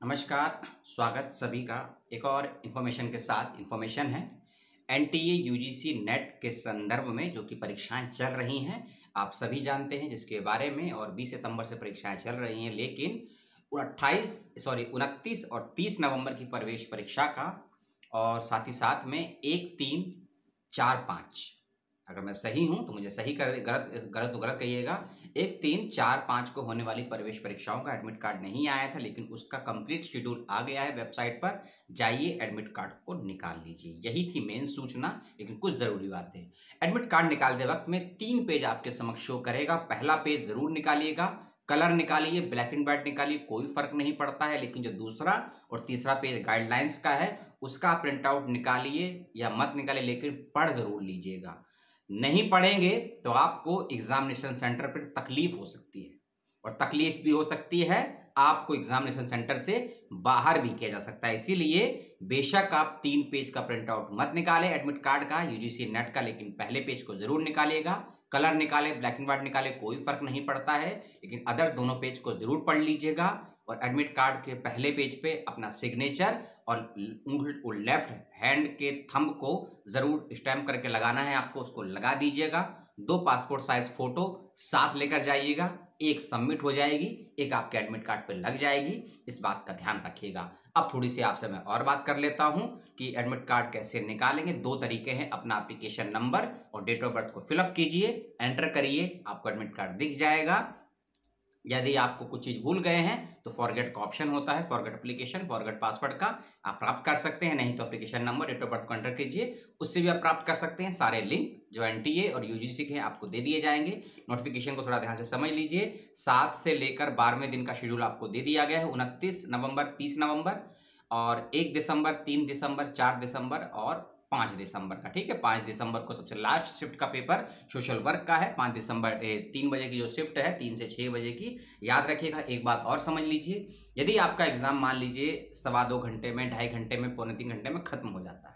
नमस्कार, स्वागत सभी का एक और इन्फॉर्मेशन के साथ। इन्फॉर्मेशन है एनटीए यूजीसी नेट के संदर्भ में जो कि परीक्षाएं चल रही हैं, आप सभी जानते हैं जिसके बारे में। और 20 सितंबर से परीक्षाएं चल रही हैं, लेकिन 29 और 30 नवंबर की प्रवेश परीक्षा का और साथ ही साथ में 1, 3, 4, 5, अगर मैं सही हूं तो मुझे सही कर, गलत गलत तो गलत कहिएगा। 1, 3, 4, 5 को होने वाली प्रवेश परीक्षाओं का एडमिट कार्ड नहीं आया था, लेकिन उसका कंप्लीट शेड्यूल आ गया है वेबसाइट पर। जाइए एडमिट कार्ड को निकाल लीजिए। यही थी मेन सूचना, लेकिन कुछ जरूरी बातें। एडमिट कार्ड निकालते वक्त में 3 पेज आपके समक्ष शो करेगा। पहला पेज जरूर निकालिएगा, कलर निकालिए, ब्लैक एंड व्हाइट निकालिए, कोई फर्क नहीं पड़ता है। लेकिन जो दूसरा और तीसरा पेज गाइडलाइंस का है, उसका प्रिंट आउट निकालिए या मत निकालिए, लेकिन पढ़ जरूर लीजिएगा। नहीं पढ़ेंगे तो आपको एग्जामिनेशन सेंटर पर तकलीफ हो सकती है, और तकलीफ भी हो सकती है आपको एग्जामिनेशन सेंटर से बाहर भी किया जा सकता है। इसीलिए बेशक आप 3 पेज का प्रिंट आउट मत निकालें एडमिट कार्ड का, यूजीसी नेट का, लेकिन पहले पेज को जरूर निकालिएगा। कलर निकाले, ब्लैक एंड व्हाइट निकाले, कोई फर्क नहीं पड़ता है, लेकिन अदर्स दोनों पेज को जरूर पढ़ लीजिएगा। और एडमिट कार्ड के पहले पेज पे अपना सिग्नेचर और लेफ्ट हैंड के थंब को जरूर स्टैम्प करके लगाना है आपको, उसको लगा दीजिएगा। 2 पासपोर्ट साइज फोटो साथ लेकर जाइएगा, एक सबमिट हो जाएगी, एक आपके एडमिट कार्ड पे लग जाएगी। इस बात का ध्यान रखिएगा। अब थोड़ी सी आपसे मैं और बात कर लेता हूं कि एडमिट कार्ड कैसे निकालेंगे। 2 तरीके हैं, अपना एप्लीकेशन नंबर और डेट ऑफ बर्थ को फिलअप कीजिए, एंटर करिए, आपको एडमिट कार्ड दिख जाएगा। यदि आपको कुछ चीज भूल गए हैं तो फॉरगेट का ऑप्शन होता है, फॉरगेट एप्लीकेशन, फॉरगेट पासवर्ड का आप प्राप्त कर सकते हैं। नहीं तो application number, date of birth को एंटर कीजिए, उससे भी आप प्राप्त कर सकते हैं। सारे लिंक जो एनटीए और यूजीसी के हैं आपको दे दिए जाएंगे। नोटिफिकेशन को थोड़ा ध्यान से समझ लीजिए। 7 से लेकर 12वें दिन का शेड्यूल आपको दे दिया गया है। 29 नवंबर, 30 नवंबर और 1 दिसंबर, 3 दिसंबर, 4 दिसंबर और 5 दिसंबर का। ठीक है, 5 दिसंबर को सबसे लास्ट शिफ्ट का पेपर सोशल वर्क का है। 5 दिसंबर 3 बजे की जो शिफ्ट है, 3 से 6 बजे की। याद रखिएगा। एक बात और समझ लीजिए, यदि आपका एग्जाम मान लीजिए 2.25 घंटे में, 2.5 घंटे में, 3 घंटे में खत्म हो जाता है,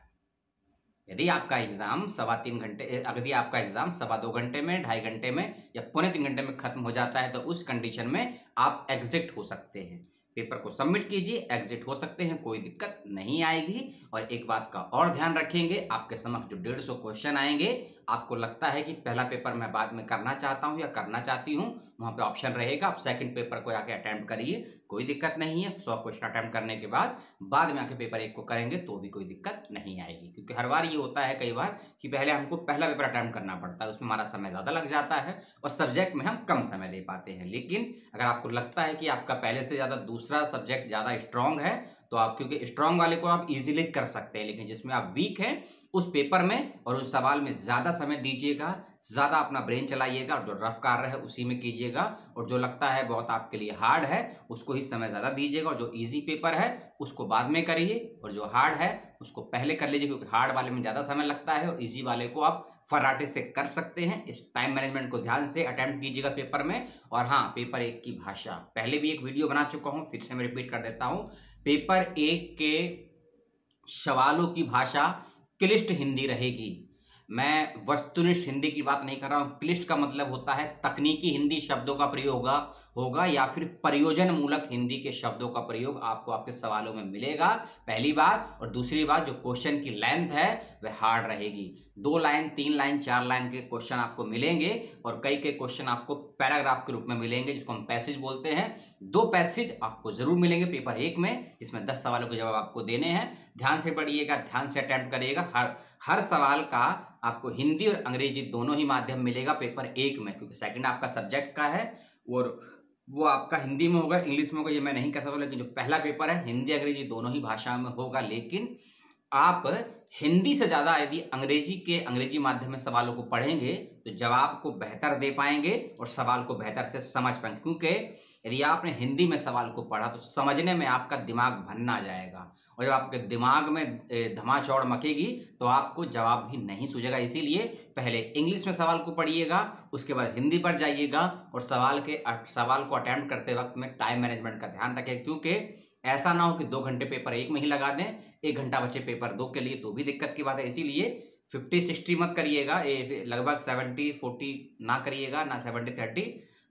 यदि आपका एग्जाम 3.25 घंटे, यदि आपका एग्जाम 2.25 घंटे में, 2.5 घंटे में या 3.25 घंटे में खत्म हो जाता है, तो उस कंडीशन में आप एग्जिट हो सकते हैं। पेपर को सबमिट कीजिए, एग्जिट हो सकते हैं, कोई दिक्कत नहीं आएगी। और एक बात का और ध्यान रखेंगे, आपके समक्ष जो 150 क्वेश्चन आएंगे, आपको लगता है कि पहला पेपर मैं बाद में करना चाहता हूं या करना चाहती हूं, वहां पे ऑप्शन रहेगा, आप सेकंड पेपर को आके अटेम्प्ट करिए, कोई दिक्कत नहीं है। 100 क्वेश्चन अटेम्प्ट करने के बाद में आके पेपर 1 को करेंगे तो भी कोई दिक्कत नहीं आएगी। क्योंकि हर बार ये होता है कई बार कि पहले हमको पहला पेपर अटेम्प्ट करना पड़ता है, उसमें हमारा समय ज्यादा लग जाता है और सब्जेक्ट में हम कम समय दे पाते हैं। लेकिन अगर आपको लगता है कि आपका पहले से ज्यादा दूसरा सब्जेक्ट ज्यादा स्ट्रांग है, तो आप, क्योंकि स्ट्रांग वाले को आप इजीली कर सकते हैं, लेकिन जिसमें आप वीक हैं उस पेपर में और उस सवाल में ज्यादा समय दीजिएगा, ज्यादा अपना ब्रेन चलाइएगा, और जो रफ कार्य है उसी में कीजिएगा, और जो लगता है बहुत आपके लिए हार्ड है उसको ही समय ज्यादा दीजिएगा, और जो इजी पेपर है उसको बाद में करिए, और जो हार्ड है उसको पहले कर लीजिए, क्योंकि हार्ड वाले में ज्यादा समय लगता है और इजी वाले को आप फर्राटे से कर सकते हैं। इस टाइम मैनेजमेंट को ध्यान से अटेम्प्ट कीजिएगा पेपर में। और हाँ, पेपर 1 की भाषा पहले भी एक वीडियो बना चुका हूं, फिर से मैं रिपीट कर देता हूं। पेपर 1 के सवालों की भाषा क्लिष्ट हिंदी रहेगी। मैं वस्तुनिष्ठ हिंदी की बात नहीं कर रहा हूं। क्लिष्ट का मतलब होता है तकनीकी हिंदी शब्दों का प्रयोग होगा या फिर प्रयोजन मूलक हिंदी के शब्दों का प्रयोग आपको आपके सवालों में मिलेगा, पहली बात। और दूसरी बात, जो क्वेश्चन की लेंथ है वह हार्ड रहेगी। 2 लाइन, 3 लाइन, 4 लाइन के क्वेश्चन आपको मिलेंगे, और कई क्वेश्चन आपको पैराग्राफ के रूप में मिलेंगे, जिसको हम पैसेज बोलते हैं। 2 पैसेज आपको जरूर मिलेंगे पेपर 1 में, जिसमें 10 सवालों के जवाब आपको देने हैं। ध्यान से पढ़िएगा, ध्यान से अटेम्प्ट करिएगा। हर सवाल का आपको हिंदी और अंग्रेजी दोनों ही माध्यम मिलेगा पेपर 1 में, क्योंकि सेकंड आपका सब्जेक्ट का है और वो आपका हिंदी में होगा, इंग्लिश में होगा, ये मैं नहीं कह सकता, लेकिन जो पहला पेपर है हिंदी अंग्रेजी दोनों ही भाषाओं में होगा। लेकिन आप हिंदी से ज्यादा यदि अंग्रेजी माध्यम में सवालों को पढ़ेंगे तो जवाब को बेहतर दे पाएंगे और सवाल को बेहतर से समझ पाएंगे। क्योंकि यदि आपने हिंदी में सवाल को पढ़ा तो समझने में आपका दिमाग भन्ना जाएगा, और जब आपके दिमाग में धमाचौड़ मचेगी तो आपको जवाब भी नहीं सूझेगा। इसीलिए पहले इंग्लिश में सवाल को पढ़िएगा, उसके बाद हिंदी पर जाइएगा, और सवाल को अटेम्प्ट करते वक्त में टाइम मैनेजमेंट का ध्यान रखें। क्योंकि ऐसा ना हो कि 2 घंटे पेपर 1 में ही लगा दें, 1 घंटा बचे पेपर 2 के लिए, तो भी दिक्कत की बात है। इसीलिए 50-60 मत करिएगा, लगभग 70-40 ना करिएगा, ना 70-30,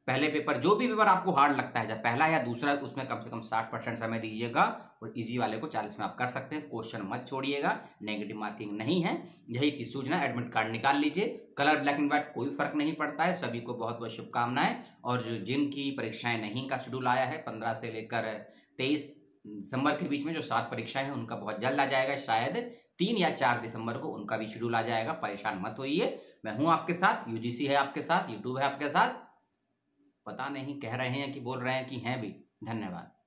पहले पेपर, जो भी पेपर आपको हार्ड लगता है, जब पहला या दूसरा, उसमें कम से कम 60% समय दीजिएगा और इजी वाले को 40 में आप कर सकते हैं। क्वेश्चन मत छोड़िएगा, नेगेटिव मार्किंग नहीं है। यही थी सूचना। एडमिट कार्ड निकाल लीजिए। कलर ब्लैक एंड व्हाइट कोई फर्क नहीं पड़ता है। सभी को बहुत बहुत शुभकामनाएं। और जो जिनकी परीक्षाएं नहीं का शेड्यूल आया है 15 से लेकर 23 दिसंबर के बीच में, जो 7 परीक्षाएं हैं उनका बहुत जल्द आ जाएगा। शायद 3 या 4 दिसंबर को उनका भी शेड्यूल आ जाएगा। परेशान मत होइए, मैं हूं आपके साथ। यूजीसी है आपके साथ, यूट्यूब है आपके साथ। पता नहीं कह रहे हैं कि बोल रहे हैं कि हैं भी। धन्यवाद।